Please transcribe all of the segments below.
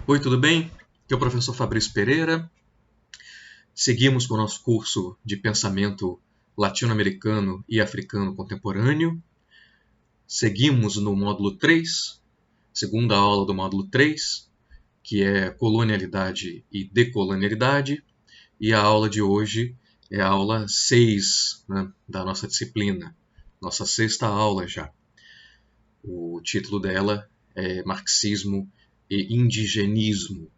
Oi, tudo bem? Aqui é o professor Fabrício Pereira. Seguimos com o nosso curso de pensamento latino-americano e africano contemporâneo. Seguimos no módulo 3, segunda aula do módulo 3, que é colonialidade e decolonialidade. E a aula de hoje é a aula 6, né, da nossa disciplina, nossa sexta aula já. O título dela é Marxismo e Indigenismo,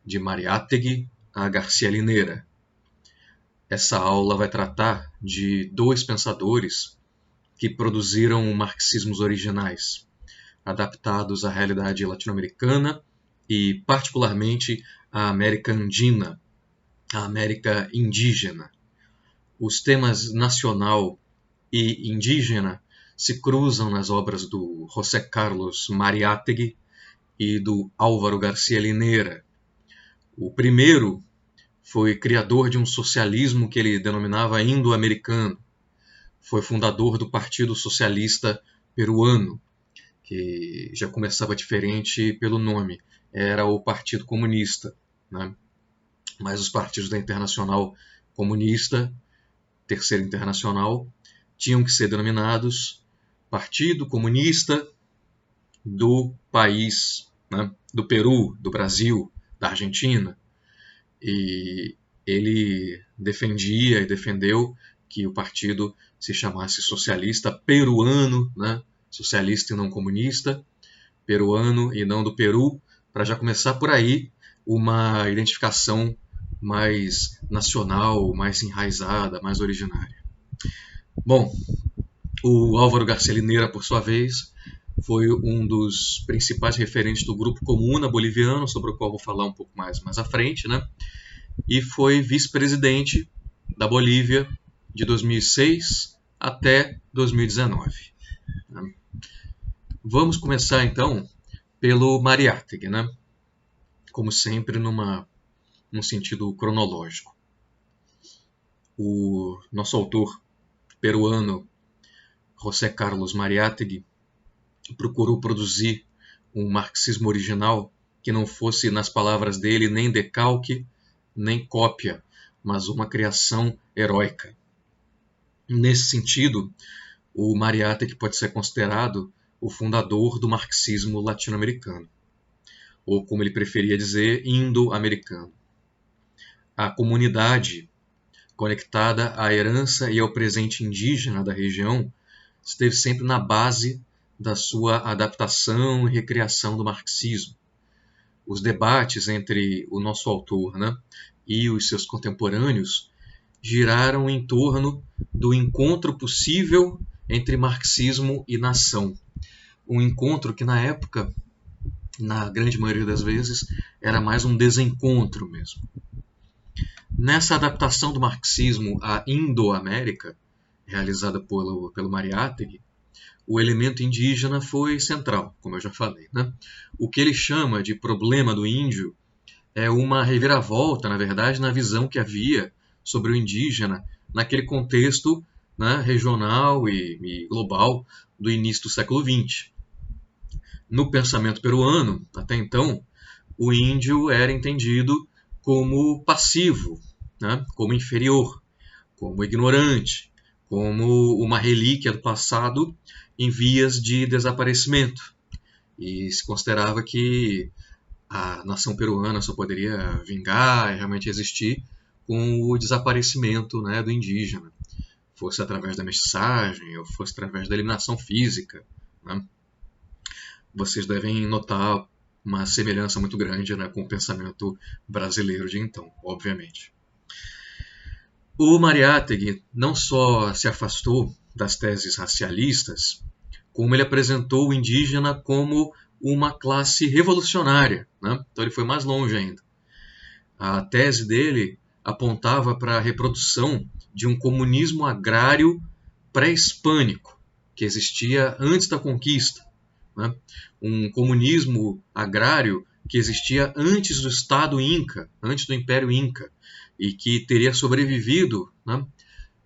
de Mariátegui a Garcia Linera. Essa aula vai tratar de dois pensadores que produziram marxismos originais, adaptados à realidade latino-americana e, particularmente, à América Andina, à América indígena. Os temas nacional e indígena se cruzam nas obras do José Carlos Mariátegui e do Álvaro Garcia Linera. O primeiro foi criador de um socialismo que ele denominava indo-americano. Foi fundador do Partido Socialista Peruano, que já começava diferente pelo nome. Era o Partido Comunista, né? Mas os partidos da Internacional Comunista, Terceira Internacional, tinham que ser denominados Partido Comunista do país, né? Do Peru, do Brasil, da Argentina. E ele defendia e defendeu que o partido se chamasse Socialista Peruano, né? Socialista e não comunista, peruano e não do Peru, para já começar por aí uma identificação mais nacional, mais enraizada, mais originária. Bom, o Álvaro Garcia Linera, por sua vez, foi um dos principais referentes do Grupo Comuna boliviano, sobre o qual vou falar um pouco mais à frente, né? E foi vice-presidente da Bolívia de 2006 até 2019. Vamos começar então pelo Mariátegui, né? Como sempre, num sentido cronológico. O nosso autor peruano José Carlos Mariátegui procurou produzir um marxismo original que não fosse, nas palavras dele, nem decalque, nem cópia, mas uma criação heróica. Nesse sentido, o Mariátegui pode ser considerado o fundador do marxismo latino-americano, ou como ele preferia dizer, indo-americano. A comunidade conectada à herança e ao presente indígena da região esteve sempre na base da sua adaptação e recriação do marxismo. Os debates entre o nosso autor, né, e os seus contemporâneos giraram em torno do encontro possível entre marxismo e nação. Um encontro que, na época, na grande maioria das vezes, era mais um desencontro mesmo. Nessa adaptação do marxismo à Indo-América, realizada pelo Mariátegui, o elemento indígena foi central, como eu já falei, né? O que ele chama de problema do índio é uma reviravolta, na verdade, na visão que havia sobre o indígena naquele contexto, né, regional e global do início do século XX. No pensamento peruano, até então, o índio era entendido como passivo, né, como inferior, como ignorante, como uma relíquia do passado em vias de desaparecimento. E se considerava que a nação peruana só poderia vingar e realmente existir com o desaparecimento, né, do indígena, fosse através da mestiçagem ou fosse através da eliminação física, né? Vocês devem notar uma semelhança muito grande, né, com o pensamento brasileiro de então, obviamente. O Mariátegui não só se afastou das teses racialistas, como ele apresentou o indígena como uma classe revolucionária, né? Então ele foi mais longe ainda. A tese dele apontava para a reprodução de um comunismo agrário pré-hispânico, que existia antes da conquista, né? Um comunismo agrário que existia antes do Estado Inca, antes do Império Inca, e que teria sobrevivido, né,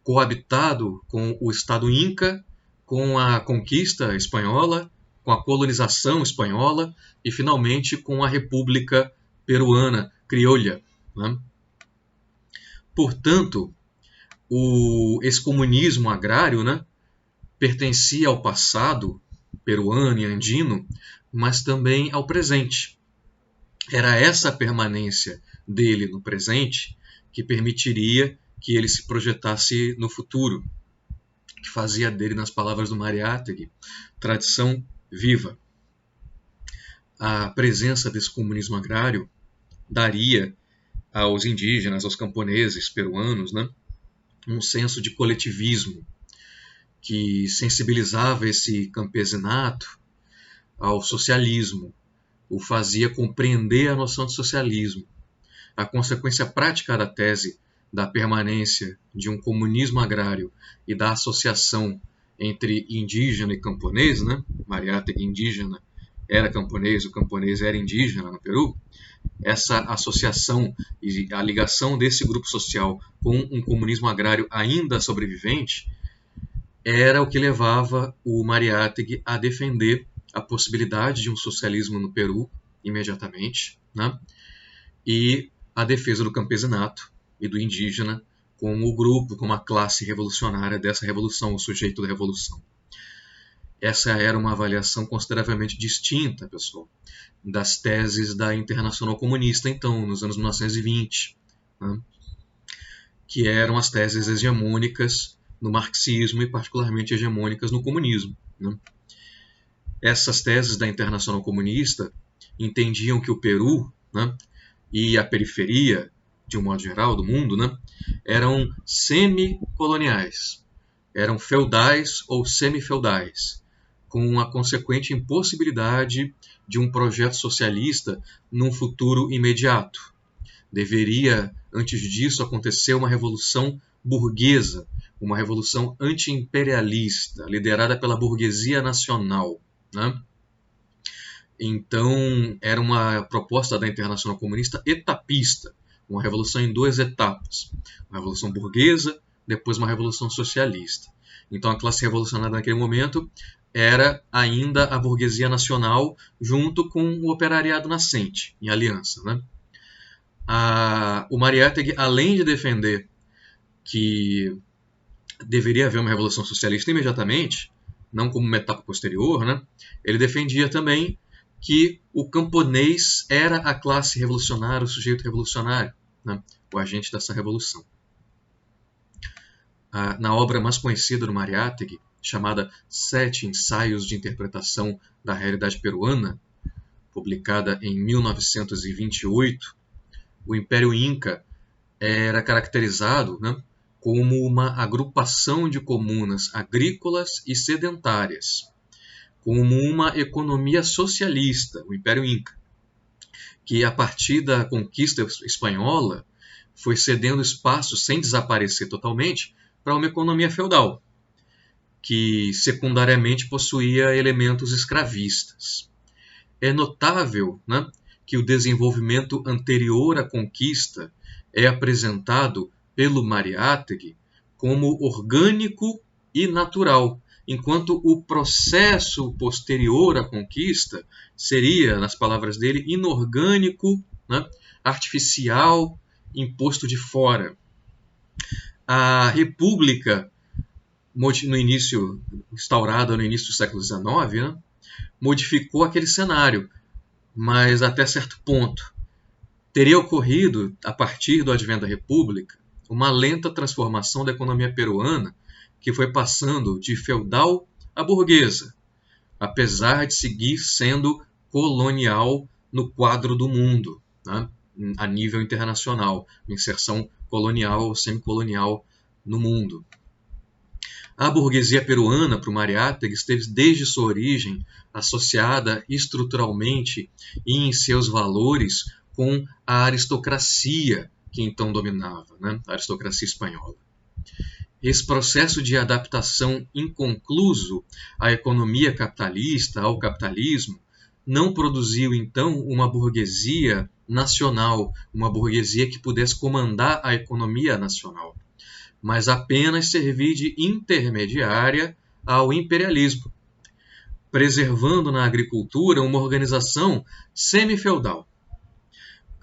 coabitado com o Estado Inca, com a conquista espanhola com a colonização espanhola e, finalmente, com a República Peruana Criolha, né? Portanto, esse comunismo agrário, né, pertencia ao passado peruano e andino, mas também ao presente. Era essa permanência dele no presente que permitiria que ele se projetasse no futuro, que fazia dele, nas palavras do Mariátegui, tradição viva. A presença desse comunismo agrário daria aos indígenas, aos camponeses peruanos, né, um senso de coletivismo que sensibilizava esse campesinato ao socialismo, o fazia compreender a noção de socialismo. A consequência prática da tese da permanência de um comunismo agrário e da associação entre indígena e camponês, né? Mariátegui indígena era camponês, o camponês era indígena no Peru. Essa associação e a ligação desse grupo social com um comunismo agrário ainda sobrevivente era o que levava o Mariátegui a defender a possibilidade de um socialismo no Peru imediatamente, né? E a defesa do campesinato e do indígena como o grupo, como a classe revolucionária dessa revolução, o sujeito da revolução. Essa era uma avaliação consideravelmente distinta, pessoal, das teses da Internacional Comunista, então, nos anos 1920, né? Que eram as teses hegemônicas no marxismo e particularmente hegemônicas no comunismo, né? Essas teses da Internacional Comunista entendiam que o Peru, né, e a periferia, de um modo geral, do mundo, né, eram semi-coloniais, eram feudais ou semi-feudais, com a consequente impossibilidade de um projeto socialista num futuro imediato. Deveria, antes disso, acontecer uma revolução burguesa, uma revolução anti-imperialista, liderada pela burguesia nacional, né? Então, era uma proposta da Internacional Comunista etapista, uma revolução em 2 etapas. Uma revolução burguesa, depois uma revolução socialista. Então, a classe revolucionária naquele momento era ainda a burguesia nacional junto com o operariado nascente, em aliança, né? O Mariátegui, além de defender que deveria haver uma revolução socialista imediatamente, não como uma etapa posterior, né? Ele defendia também que o camponês era a classe revolucionária, o sujeito revolucionário, né? O agente dessa revolução. Na obra mais conhecida do Mariátegui, chamada 7 Ensaios de Interpretação da Realidade Peruana, publicada em 1928, o Império Inca era caracterizado, né, como uma agrupação de comunas agrícolas e sedentárias, como uma economia socialista, o Império Inca, que a partir da conquista espanhola foi cedendo espaço, sem desaparecer totalmente, para uma economia feudal, que secundariamente possuía elementos escravistas. É notável, né, que o desenvolvimento anterior à conquista é apresentado pelo Mariátegui como orgânico e natural, enquanto o processo posterior à conquista seria, nas palavras dele, inorgânico, né, artificial, imposto de fora. A República, instaurada no início do século XIX, né, modificou aquele cenário, mas até certo ponto. Teria ocorrido, a partir do advento da República, uma lenta transformação da economia peruana que foi passando de feudal a burguesa, apesar de seguir sendo colonial no quadro do mundo, né, a nível internacional, inserção colonial ou semicolonial no mundo. A burguesia peruana, para o Mariátegui, esteve desde sua origem associada estruturalmente e em seus valores com a aristocracia que então dominava, né? A aristocracia espanhola. Esse processo de adaptação inconcluso à economia capitalista, ao capitalismo, não produziu então uma burguesia nacional, uma burguesia que pudesse comandar a economia nacional, mas apenas servir de intermediária ao imperialismo, preservando na agricultura uma organização semi-feudal.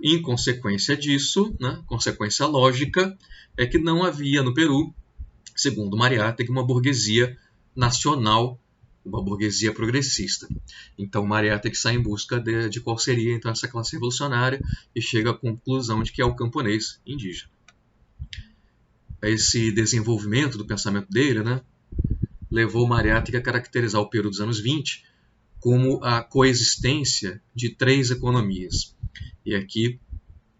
Em consequência disso, né, consequência lógica, é que não havia no Peru, segundo Mariátegui, uma burguesia nacional, uma burguesia progressista. Então Mariátegui sai em busca de qual seria então essa classe revolucionária e chega à conclusão de que é o camponês indígena. Esse desenvolvimento do pensamento dele, né, levou Mariátegui a caracterizar o Peru dos anos 20 como a coexistência de três economias. E aqui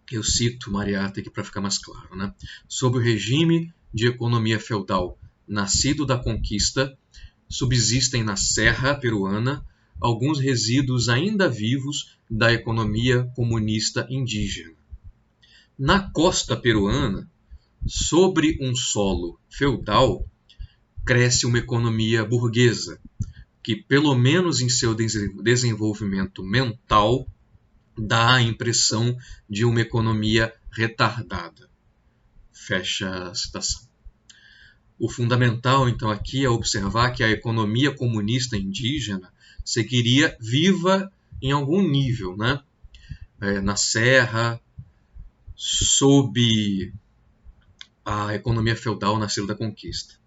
eu cito Mariátegui para ficar mais claro, né? Sob o regime de economia feudal nascido da conquista, subsistem na serra peruana alguns resíduos ainda vivos da economia comunista indígena. Na costa peruana, sobre um solo feudal, cresce uma economia burguesa, que, pelo menos em seu desenvolvimento mental, dá a impressão de uma economia retardada. Fecha a citação. O fundamental, então, aqui é observar que a economia comunista indígena seguiria viva em algum nível, né? Na serra, sob a economia feudal nascida da conquista.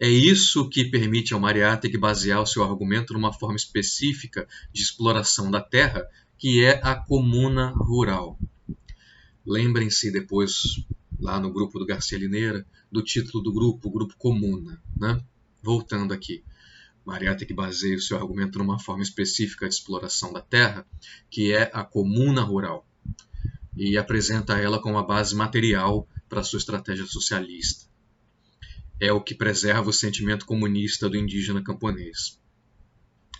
É isso que permite ao Mariátegui basear o seu argumento numa forma específica de exploração da terra, que é a comuna rural. Lembrem-se depois, lá no grupo do Garcia Lineira, do título do grupo, o grupo Comuna. Né? Voltando aqui, Mariátegui baseia o seu argumento numa forma específica de exploração da terra, que é a comuna rural, e apresenta ela como a base material para a sua estratégia socialista. É o que preserva o sentimento comunista do indígena camponês.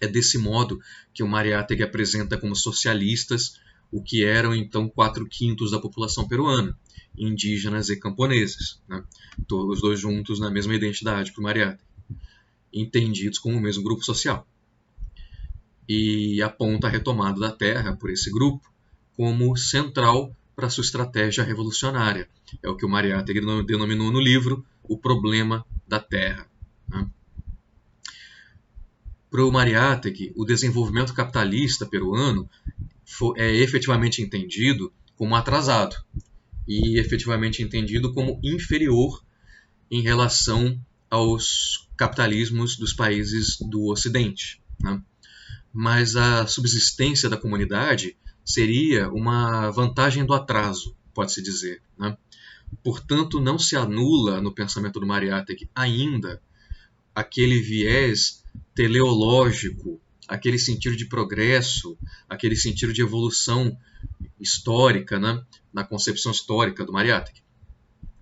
É desse modo que o Mariátegui apresenta como socialistas o que eram então 4/5 da população peruana, indígenas e camponeses, né? Todos os dois juntos na mesma identidade para o Mariátegui, entendidos como o mesmo grupo social. E aponta a retomada da terra por esse grupo como central para sua estratégia revolucionária. É o que o Mariátegui denominou no livro o problema da terra. Né? Para o Mariátegui, o desenvolvimento capitalista peruano é efetivamente entendido como atrasado e efetivamente entendido como inferior em relação aos capitalismos dos países do Ocidente. Né? Mas a subsistência da comunidade seria uma vantagem do atraso, pode-se dizer. Né? Portanto, não se anula no pensamento do Mariátegui ainda aquele viés teleológico, aquele sentido de progresso, aquele sentido de evolução histórica, né, na concepção histórica do Mariátegui,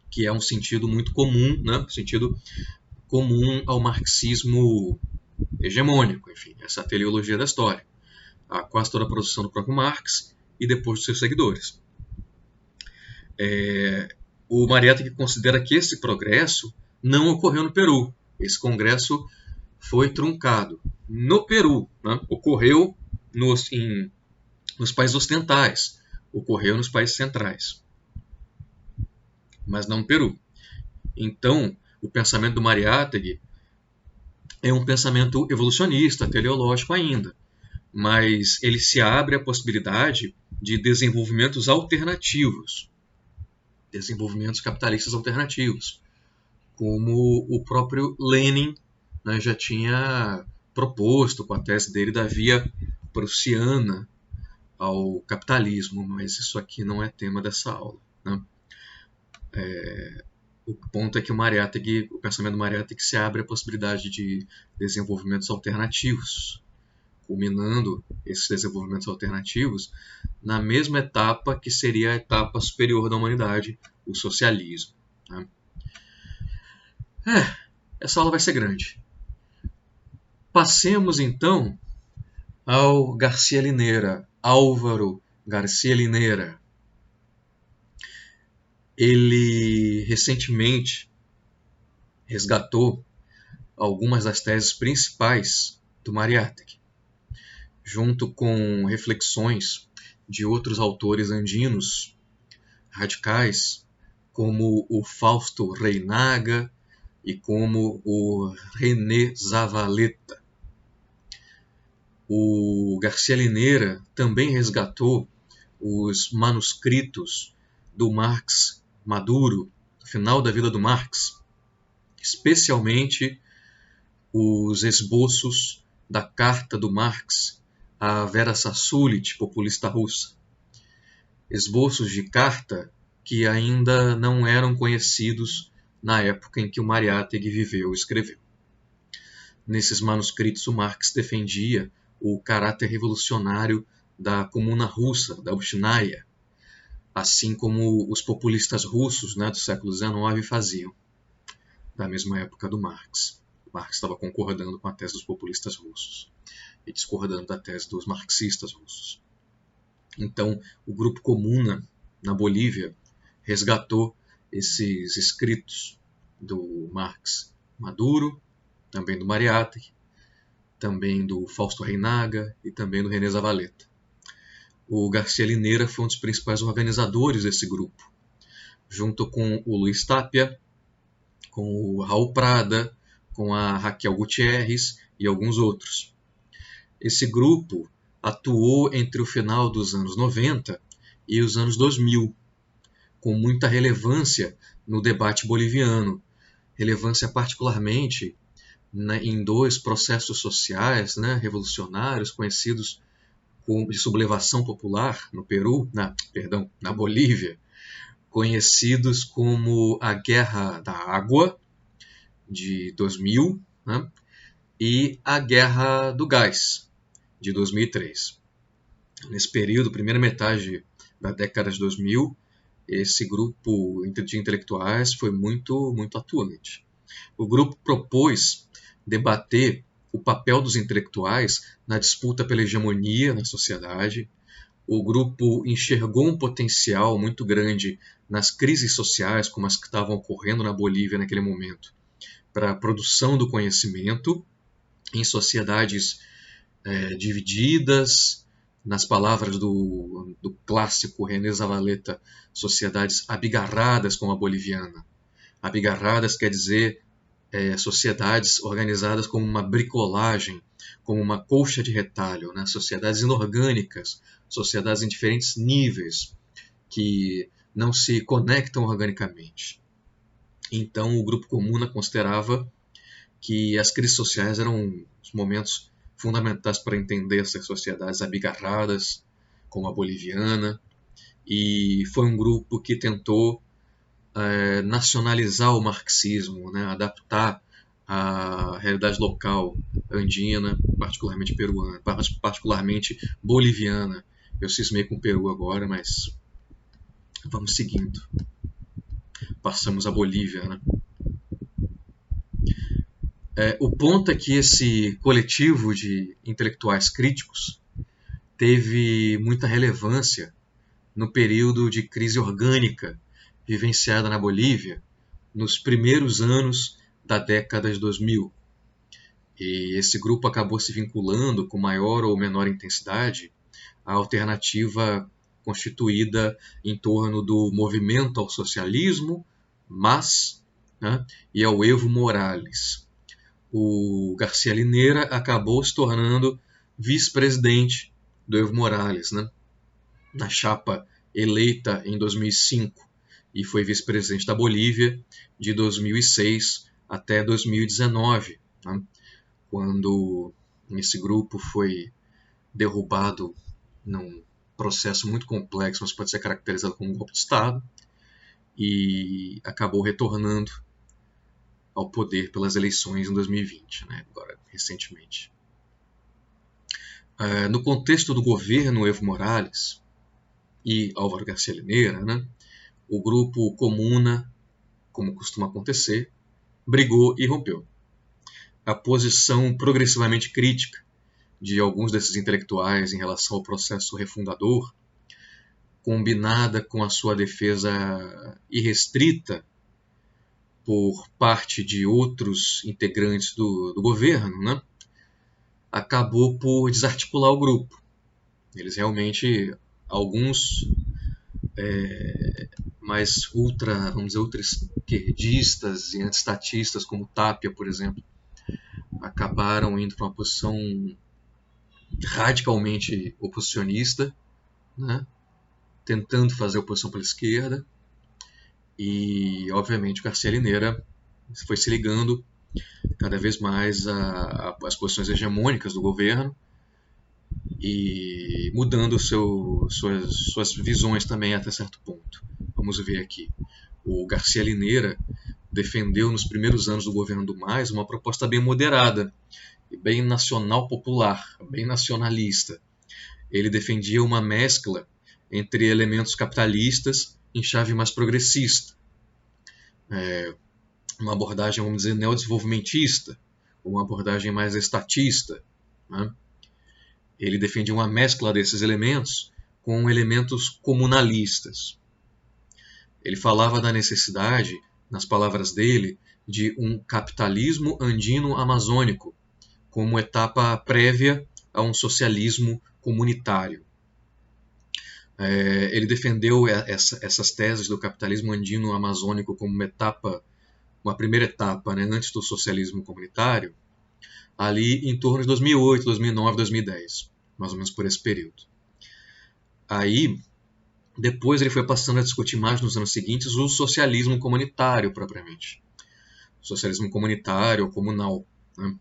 que é um sentido muito comum, né, sentido comum ao marxismo hegemônico, enfim, essa teleologia da história, a quase toda a produção do próprio Marx e depois dos seus seguidores. O Mariátegui considera que esse progresso não ocorreu no Peru. Esse congresso foi truncado. No Peru, né, ocorreu nos países ocidentais, ocorreu nos países centrais, mas não no Peru. Então, o pensamento do Mariátegui é um pensamento evolucionista, teleológico ainda, mas ele se abre à possibilidade de desenvolvimentos alternativos, desenvolvimentos capitalistas alternativos, como o próprio Lenin, né, já tinha proposto com a tese dele da via prussiana ao capitalismo, mas isso aqui não é tema dessa aula. Né? O ponto é que o pensamento do Mariátegui se abre à possibilidade de desenvolvimentos alternativos, culminando esses desenvolvimentos alternativos na mesma etapa que seria a etapa superior da humanidade, o socialismo. Né? Essa aula vai ser grande. Passemos então ao Garcia Lineira, Álvaro Garcia Lineira. Ele recentemente resgatou algumas das teses principais do Mariátegui, junto com reflexões de outros autores andinos radicais, como o Fausto Reinaga e como o René Zavaleta. O Garcia Linera também resgatou os manuscritos do Marx Maduro, no final da vida do Marx, especialmente os esboços da carta do Marx à Vera Sassulit, populista russa. Esboços de carta que ainda não eram conhecidos na época em que o Mariátegui viveu e escreveu. Nesses manuscritos, o Marx defendia o caráter revolucionário da Comuna Russa, da Bolshnaia, assim como os populistas russos, né, do século XIX faziam, da mesma época do Marx. O Marx estava concordando com a tese dos populistas russos e discordando da tese dos marxistas russos. Então, o grupo Comuna, na Bolívia, resgatou esses escritos do Marx Maduro, também do Mariátegui, também do Fausto Reinaga e também do René Zavaleta. O Garcia Linera foi um dos principais organizadores desse grupo, junto com o Luiz Tapia, com o Raul Prada, com a Raquel Gutierrez e alguns outros. Esse grupo atuou entre o final dos anos 90 e os anos 2000, com muita relevância no debate boliviano, relevância particularmente em dois processos sociais, né, revolucionários conhecidos de sublevação popular no Peru, na Bolívia, conhecidos como a Guerra da Água, de 2000, né, e a Guerra do Gás, de 2003. Nesse período, primeira metade da década de 2000, esse grupo de intelectuais foi muito atuante. O grupo propôs debater o papel dos intelectuais na disputa pela hegemonia na sociedade. O grupo enxergou um potencial muito grande nas crises sociais, como as que estavam ocorrendo na Bolívia naquele momento, para a produção do conhecimento em sociedades divididas, nas palavras do clássico René Zavaleta, sociedades abigarradas como a boliviana. Abigarradas quer dizer sociedades organizadas como uma bricolagem, como uma colcha de retalho, né? Sociedades inorgânicas, sociedades em diferentes níveis, que não se conectam organicamente. Então, o Grupo Comuna considerava que as crises sociais eram os momentos fundamentais para entender essas sociedades abigarradas, como a boliviana, e foi um grupo que tentou nacionalizar o marxismo, né, adaptar a realidade local andina, particularmente peruana, particularmente boliviana. Eu cismei com o Peru agora, mas vamos seguindo. Passamos a Bolívia, né? O ponto é que esse coletivo de intelectuais críticos teve muita relevância no período de crise orgânica vivenciada na Bolívia nos primeiros anos da década de 2000. E esse grupo acabou se vinculando com maior ou menor intensidade à alternativa constituída em torno do movimento ao socialismo, MAS, né, e ao Evo Morales. O Garcia Linera acabou se tornando vice-presidente do Evo Morales, né, na chapa eleita em 2005, e foi vice-presidente da Bolívia de 2006 até 2019, né, quando esse grupo foi derrubado num processo muito complexo, mas pode ser caracterizado como um golpe de Estado, e acabou retornando ao poder pelas eleições em 2020, né, agora recentemente. No contexto do governo Evo Morales e Álvaro Garcia Linera, né, o grupo Comuna, como costuma acontecer, brigou e rompeu. A posição progressivamente crítica de alguns desses intelectuais em relação ao processo refundador, combinada com a sua defesa irrestrita por parte de outros integrantes do governo, né, acabou por desarticular o grupo. Eles realmente, alguns mais ultra-esquerdistas e antiestatistas, como Tapia, por exemplo, acabaram indo para uma posição radicalmente oposicionista, né? Tentando fazer oposição pela esquerda. E, obviamente, o Garcia Linera foi se ligando cada vez mais às posições hegemônicas do governo e mudando suas visões também até certo ponto. Vamos ver aqui. O Garcia Linera defendeu nos primeiros anos do governo do MAS uma proposta bem moderada, bem nacional popular, bem nacionalista. Ele defendia uma mescla entre elementos capitalistas em chave mais progressista. Uma abordagem, vamos dizer, neodesenvolvimentista, uma abordagem mais estatista, né? Ele defendia uma mescla desses elementos com elementos comunalistas. Ele falava da necessidade, nas palavras dele, de um capitalismo andino-amazônico, como etapa prévia a um socialismo comunitário. Ele defendeu essas teses do capitalismo andino-amazônico como uma primeira etapa, né, antes do socialismo comunitário, ali em torno de 2008, 2009, 2010, mais ou menos por esse período. Aí, depois ele foi passando a discutir mais nos anos seguintes o socialismo comunitário propriamente. O socialismo comunitário ou comunal, né?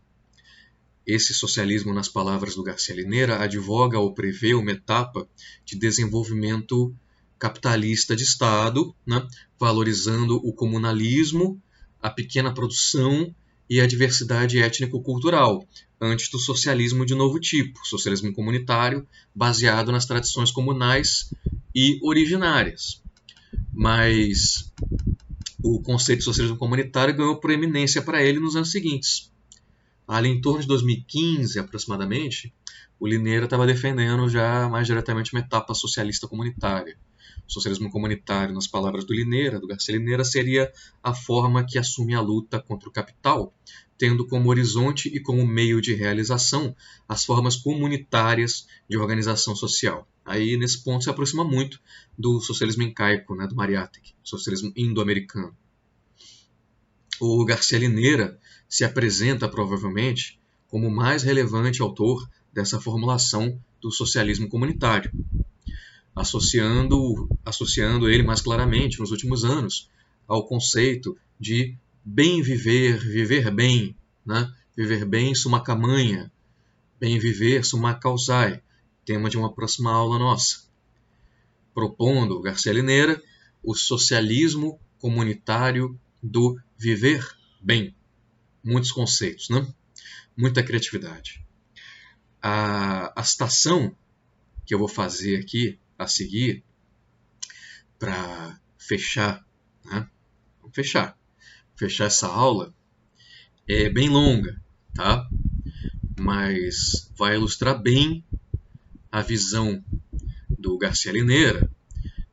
Esse socialismo, nas palavras do Garcia Linera, advoga ou prevê uma etapa de desenvolvimento capitalista de Estado, né, valorizando o comunalismo, a pequena produção e a diversidade étnico-cultural, antes do socialismo de novo tipo, socialismo comunitário, baseado nas tradições comunais e originárias. Mas o conceito de socialismo comunitário ganhou proeminência para ele nos anos seguintes. Ali em torno de 2015, aproximadamente, o Linera estava defendendo já mais diretamente uma etapa socialista comunitária. O socialismo comunitário, nas palavras do Linera, do Garcia Linera, seria a forma que assume a luta contra o capital, tendo como horizonte e como meio de realização as formas comunitárias de organização social. Aí, nesse ponto, se aproxima muito do socialismo incaico, né, do Mariátegui, socialismo indo-americano. O Garcia Linera se apresenta provavelmente como o mais relevante autor dessa formulação do socialismo comunitário, associando ele mais claramente nos últimos anos ao conceito de bem viver, viver bem, né? Viver bem summa camanha, bem viver summa causae, tema de uma próxima aula nossa, propondo Garcia Linera o socialismo comunitário do viver bem. Muitos conceitos, né? Muita criatividade. A citação que eu vou fazer aqui a seguir para fechar, né? Vamos fechar essa aula, é bem longa, tá? Mas vai ilustrar bem a visão do Garcia Linera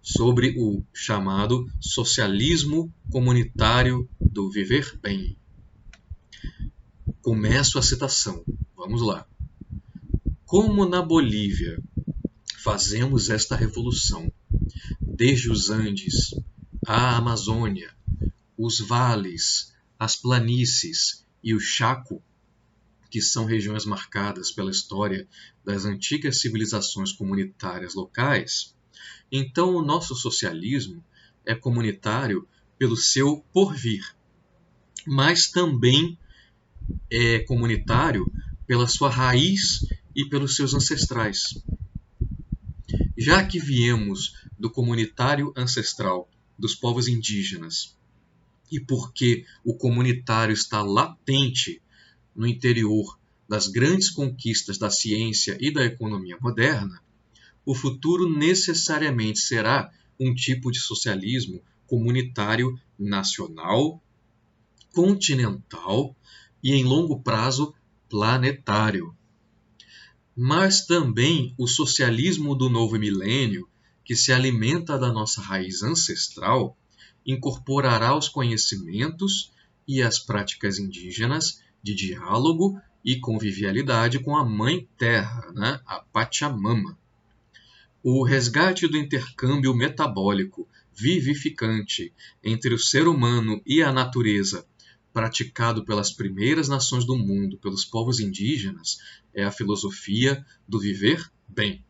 sobre o chamado socialismo comunitário do viver bem. Começo a citação. Vamos lá. Como na Bolívia fazemos esta revolução, desde os Andes, a Amazônia, os vales, as planícies e o Chaco, que são regiões marcadas pela história das antigas civilizações comunitárias locais, então o nosso socialismo é comunitário pelo seu porvir, mas também é comunitário pela sua raiz e pelos seus ancestrais. Já que viemos do comunitário ancestral dos povos indígenas, e porque o comunitário está latente no interior das grandes conquistas da ciência e da economia moderna, o futuro necessariamente será um tipo de socialismo comunitário nacional, continental e, em longo prazo, planetário. Mas também o socialismo do novo milênio, que se alimenta da nossa raiz ancestral, incorporará os conhecimentos e as práticas indígenas de diálogo e convivialidade com a Mãe Terra, né? A Pachamama. O resgate do intercâmbio metabólico vivificante entre o ser humano e a natureza praticado pelas primeiras nações do mundo, pelos povos indígenas, é a filosofia do viver bem.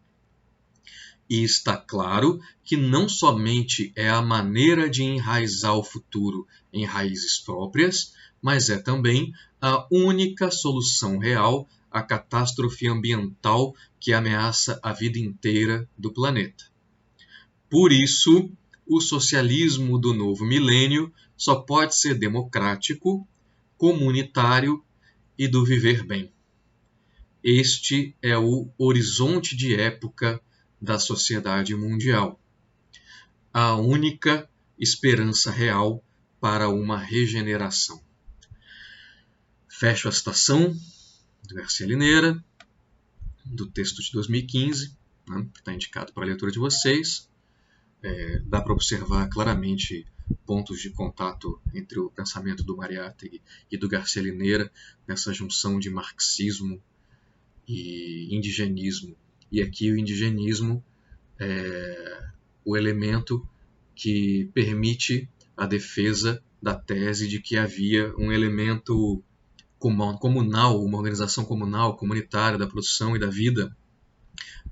E está claro que não somente é a maneira de enraizar o futuro em raízes próprias, mas é também a única solução real à catástrofe ambiental que ameaça a vida inteira do planeta. Por isso, o socialismo do novo milênio só pode ser democrático, comunitário e do viver bem. Este é o horizonte de época da sociedade mundial, a única esperança real para uma regeneração. Fecho a citação do Garcia Linera, do texto de 2015, né, que está indicado para a leitura de vocês. Dá para observar claramente pontos de contato entre o pensamento do Mariátegui e do Garcia Linera, nessa junção de marxismo e indigenismo. E aqui o indigenismo é o elemento que permite a defesa da tese de que havia um elemento comunal, uma organização comunal, comunitária da produção e da vida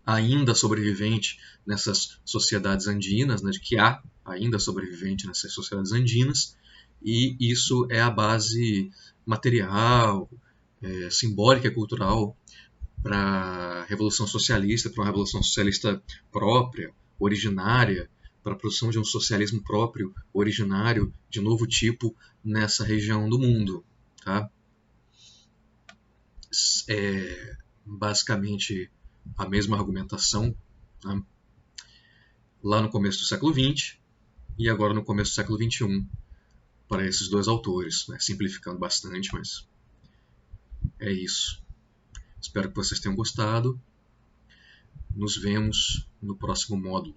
ainda sobrevivente nessas sociedades andinas, né, de que há ainda sobrevivente nessas sociedades andinas, e isso é a base material, simbólica e cultural para a Revolução Socialista, para uma Revolução Socialista própria, originária, para a produção de um socialismo próprio, originário, de novo tipo, nessa região do mundo. Tá? É basicamente a mesma argumentação, né, lá no começo do século XX e agora no começo do século XXI, para esses dois autores, né, simplificando bastante, mas é isso. Espero que vocês tenham gostado. Nos vemos no próximo módulo.